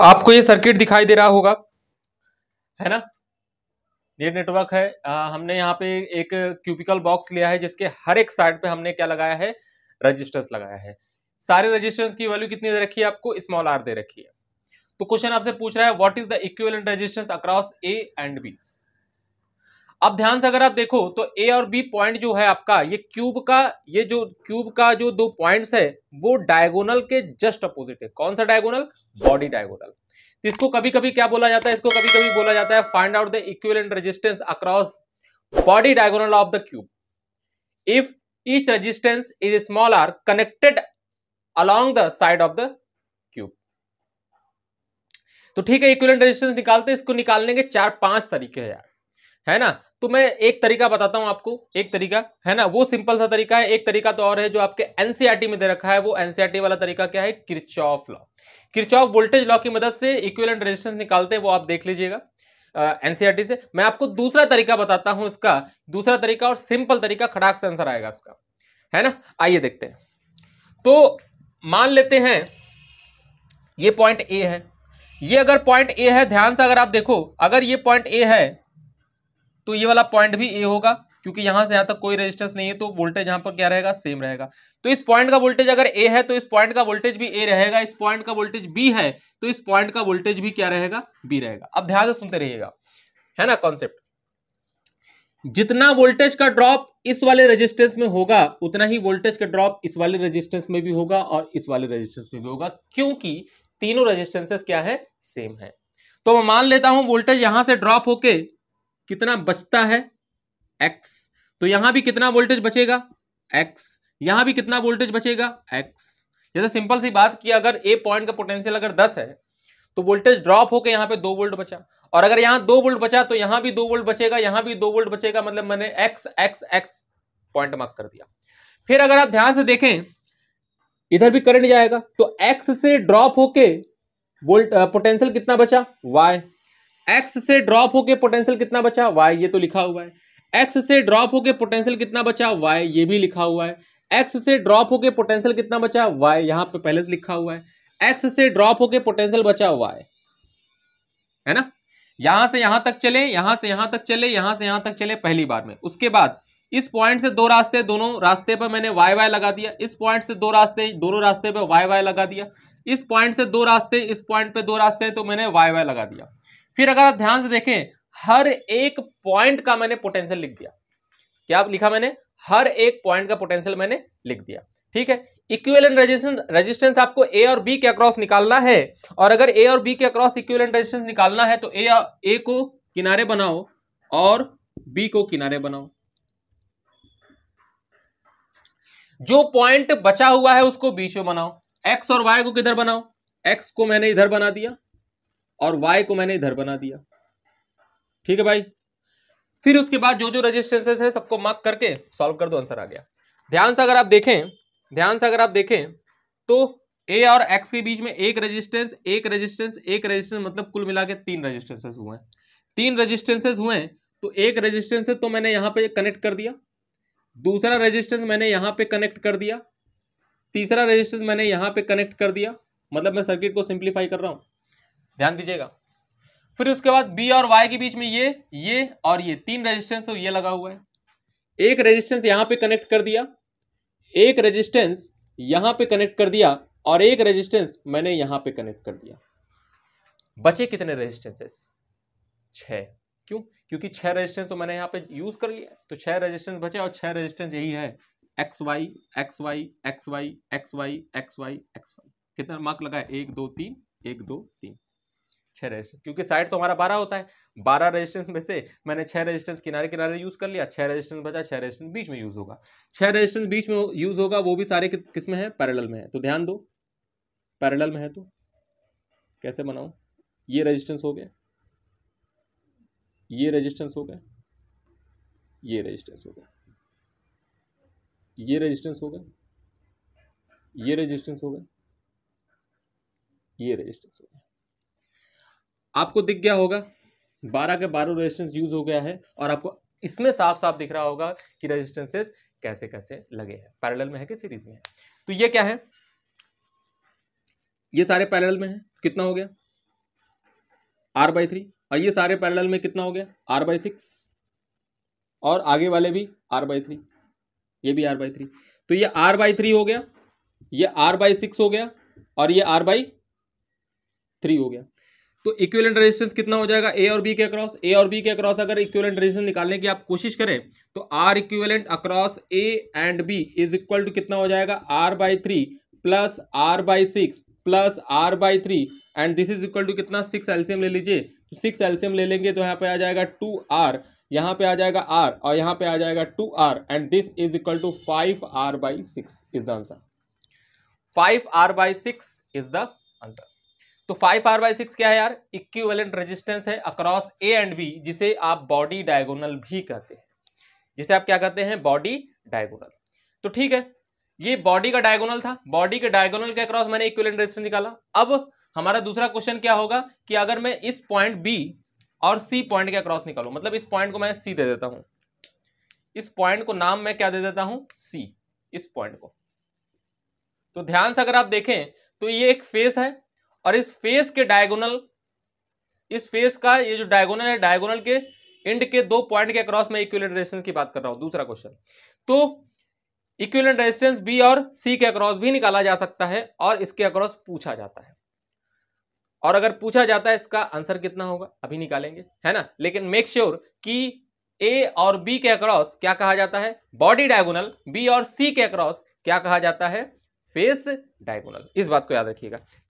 आपको ये सर्किट दिखाई दे रहा होगा, है ना। ये नेटवर्क है। हमने यहाँ पे एक क्यूबिकल बॉक्स लिया है जिसके हर एक साइड पे हमने क्या लगाया है, रेजिस्टेंस लगाया है। सारे रेजिस्टेंस की वैल्यू कितनी दे रखी है आपको, स्मॉल आर दे रखी है। तो क्वेश्चन आपसे पूछ रहा है what is the equivalent resistance across A and B. अब ध्यान से अगर आप देखो तो ए और बी पॉइंट जो है आपका, ये क्यूब का जो दो पॉइंट्स है वो डायगोनल के जस्ट अपोजिट है। कौन सा डायगोनल, बॉडी डायगोनल। तो इसको कभी कभी क्या बोला जाता है, इसको कभी कभी बोला जाता है find out the equivalent resistance across body diagonal of the cube if each resistance is small R connected along the side of the cube. तो ठीक है, इक्विवेलेंट रेजिस्टेंस निकालते हैं। इसको निकालने के 4-5 तरीके हैं यार, है ना। तो मैं एक तरीका बताता हूं आपको, एक तरीका है ना, वो सिंपल सा तरीका है। एक तरीका तो और है जो आपके एनसीईआरटी में दे रखा है। वो एनसीईआरटी वाला तरीका क्या है, Kirchhoff law, Kirchhoff voltage law की मदद से इक्विवेलेंट रेजिस्टेंस निकालते हैं। वो आप देख लीजिएगा एनसीईआरटी से। मैं आपको दूसरा तरीका बताता हूं, इसका दूसरा तरीका और सिंपल तरीका, खड़ाक से आंसर आएगा इसका, है ना। आइए देखते हैं। तो मान लेते हैं ये पॉइंट ए है, ये अगर पॉइंट ए है, ध्यान से अगर आप देखो, अगर ये पॉइंट ए है तो ये वाला पॉइंट भी ए होगा, क्योंकि यहां से यहां तक कोई रेजिस्टेंस नहीं है तो वोल्टेज यहां पर क्या रहेगा, सेम रहेगा। तो इस पॉइंट का वोल्टेज अगर ए है तो इस पॉइंट का वोल्टेज भी ए रहेगा। इस पॉइंट का वोल्टेज बी है तो इस पॉइंट का वोल्टेज भी क्या रहेगा, बी रहेगा। अब ध्यान से सुनते रहिएगा, है ना कॉन्सेप्ट। जितना वोल्टेज का ड्रॉप इस वाले रेजिस्टेंस में होगा उतना ही वोल्टेज का ड्रॉप इस वाले रेजिस्टेंस में भी होगा और इस वाले रेजिस्टेंस में भी होगा, क्योंकि तीनों रेजिस्टेंसेस क्या है, सेम है। तो मैं मान लेता हूं वोल्टेज यहां से ड्रॉप होके कितना बचता है, x। तो यहां भी कितना वोल्टेज बचेगा, x। यहां भी कितना वोल्टेज बचेगा, x। जैसे सिंपल सी बात कि अगर ए पॉइंट का पोटेंशियल अगर 10 है तो वोल्टेज ड्रॉप होकर यहां पे 2 वोल्ट बचा, और अगर यहां 2 वोल्ट बचा तो यहां भी 2 वोल्ट बचेगा, यहां भी 2 वोल्ट बचेगा। मतलब मैंने x x x point mark कर दिया। फिर अगर आप ध्यान से देखें इधर भी करंट जाएगा, तो x से ड्रॉप होके वोल्ट पोटेंशियल कितना बचा, y। x से ड्रॉप होके पोटेंशियल कितना बचा, y, ये तो लिखा हुआ है। x से ड्रॉप होके पोटेंशियल कितना बचा, y, ये भी लिखा हुआ है। x से ड्रॉप होके पोटेंशियल कितना बचा, y, यहां पे पहले से लिखा हुआ है। x से ड्रॉप होके पोटेंशियल बचा, y, है ना। यहां से यहां तक चले, यहां से यहां तक चले, यहां से यहां तक चले पहली बार में। उसके बाद इस पॉइंट से 2 रास्ते, दोनों रास्ते पर मैंने वाई वाई लगा दिया। इस पॉइंट से 2 रास्ते, दोनों रास्ते पर वाई वाई लगा दिया। इस पॉइंट से 2 रास्ते, इस पॉइंट पे 2 रास्ते, तो मैंने वाई वाई लगा दिया। फिर अगर आप ध्यान से देखें हर एक पॉइंट का मैंने पोटेंशियल लिख दिया। क्या लिखा मैंने, हर एक पॉइंट का पोटेंशियल मैंने लिख दिया। ठीक है, इक्विवेलेंट रेजिस्टेंस आपको ए और बी के अक्रॉस निकालना है, और अगर ए और बी के अक्रॉस इक्विवेलेंट रेजिस्टेंस निकालना है तो ए को किनारे बनाओ और बी को किनारे बनाओ। जो पॉइंट बचा हुआ है उसको बीच में बनाओ। एक्स और वाई को किधर बनाओ, एक्स को मैंने इधर बना दिया और वाई को मैंने इधर बना दिया। ठीक है भाई। फिर उसके बाद जो जो रेजिस्टेंसेस है सबको मार्क करके सॉल्व कर दो, आंसर आ गया। ध्यान से अगर आप देखें, ध्यान से अगर आप देखें तो ए और एक्स के बीच में एक रेजिस्टेंस, एक रेजिस्टेंस, एक रेजिस्टेंस, मतलब कुल मिला के 3 रेजिस्टेंसेस हुए हैं। 3 रेजिस्टेंसेस हुए तो एक रेजिस्टेंस तो मैंने यहां पे कनेक्ट कर दिया, दूसरा रेजिस्टेंस मैंने यहां पे कनेक्ट कर दिया, तीसरा रेजिस्टेंस मैंने यहां पे कनेक्ट कर दिया। मतलब मैं सर्किट को सिंप्लीफाई कर रहा हूं, ध्यान दीजिएगा। फिर उसके बाद बी और वाई के बीच में ये और ये 3 रेजिस्टेंस, तो ये लगा हुआ है। एक रेजिस्टेंस यहां पे कनेक्ट कर दिया, एक रेजिस्टेंस यहां पे कनेक्ट कर दिया, और एक रेजिस्टेंस मैंने यहां पे कनेक्ट कर दिया। बचे कितने रेजिस्टेंसेस, 6। क्यों, क्योंकि 6 रेजिस्टेंस तो मैंने यहां पे यूज कर लिया, तो 6 रेजिस्टेंस बचे, और 6 रेजिस्टेंस यही है, X Y X Y X Y X Y X Y X Y. कितना मार्क लगा है, 1 2 3, 1 2 3, 6 रेजिस्टेंस। क्योंकि साइड तो हमारा 12 होता है, 12 रेजिस्टेंस में से मैंने 6 रेजिस्टेंस किनारे किनारे यूज कर लिया, 6 रेजिस्टेंस बचा, 6 रेजिस्टेंस बीच में यूज होगा। 6 रेजिस्टेंस बीच में यूज होगा, वो भी सारे किस में है, पैरेलल में है। तो ध्यान दो, पैरेलल में है तो कैसे बनाऊं, ये रेजिस्टेंस हो गया, ये रेजिस्टेंस हो गया, ये रेजिस्टेंस हो गया, ये रेजिस्टेंस हो गया, ये रेजिस्टेंस हो गया, ये रेजिस्टेंस हो गया। आपको दिख गया होगा 12 के 12 रेजिस्टेंस यूज हो गया है, और आपको इसमें साफ साफ दिख रहा होगा कि रेजिस्टेंसेस कैसे कैसे लगे हैं, पैरेलल में है कि सीरीज में है। तो ये क्या है, ये सारे पैरेलल में है। कितना हो गया, r/3, और ये सारे पैरेलल में कितना हो गया r/6, और आगे वाले भी r/3, ये भी r/3, तो ये r/3 हो गया, ये r/6 हो गया, और ये r/3 हो गया। तो इक्विवेलेंट रेजिस्टेंस कितना हो जाएगा ए और बी के अक्रॉस, ए और बी के अक्रॉस अगर इक्विवेलेंट रेजिस्टेंस निकालने की आप कोशिश करें तो R equivalent across A and B is equal to कितना हो जाएगा r/3 plus r/6 plus r/3, and this is equal to कितना 6 एलसीएम ले लीजिए, तो 6 एलसीएम ले लेंगे तो यहाँ पे आ जाएगा 2r, यहाँ पे आ जाएगा r, और यहाँ पे आ जाएगा 2r, and this is equal to 5r/6 is the answer. 5r/6 is the answer. तो 5r/6 क्या है यार, इक्विवेलेंट रेजिस्टेंस है अक्रॉस ए एंड बी, जिसे आप बॉडी डायगोनल भी कहते हैं, जिसे आप क्या कहते हैं, बॉडी डायगोनल। तो ठीक है, ये बॉडी का डायगोनल था, बॉडी के डायगोनल के अक्रॉस मैंने इक्विवेलेंट रेजिस्टेंस निकाला। अब हमारा दूसरा क्वेश्चन क्या होगा कि अगर मैं इस पॉइंट बी और सी पॉइंट के अक्रॉस निकालू, मतलब इस पॉइंट को मैं सी दे देता हूं, इस पॉइंट को नाम मैं क्या दे देता हूं, सी, इस पॉइंट को। तो ध्यान से अगर आप देखें तो ये एक फेस है, और इस फेस के डायगोनल, इस फेस का ये जो डायगोनल है, डायगोनल के एंड के दो पॉइंट के अक्रॉस में इक्विवेलेंट रेजिस्टेंस की बात कर रहा हूं। दूसरा क्वेश्चन, तो इक्विवेलेंट रेजिस्टेंस बी और सी के अक्रॉस भी निकाला जा सकता है, और इसके अक्रॉस पूछा जाता है, और अगर पूछा जाता है इसका आंसर कितना होगा अभी निकालेंगे, है ना। लेकिन मेक श्योर कि ए और बी के अक्रॉस क्या कहा जाता है, बॉडी डायगोनल, बी और सी के अक्रॉस क्या कहा जाता है, फेस डायगोनल। इस बात को याद रखिएगा।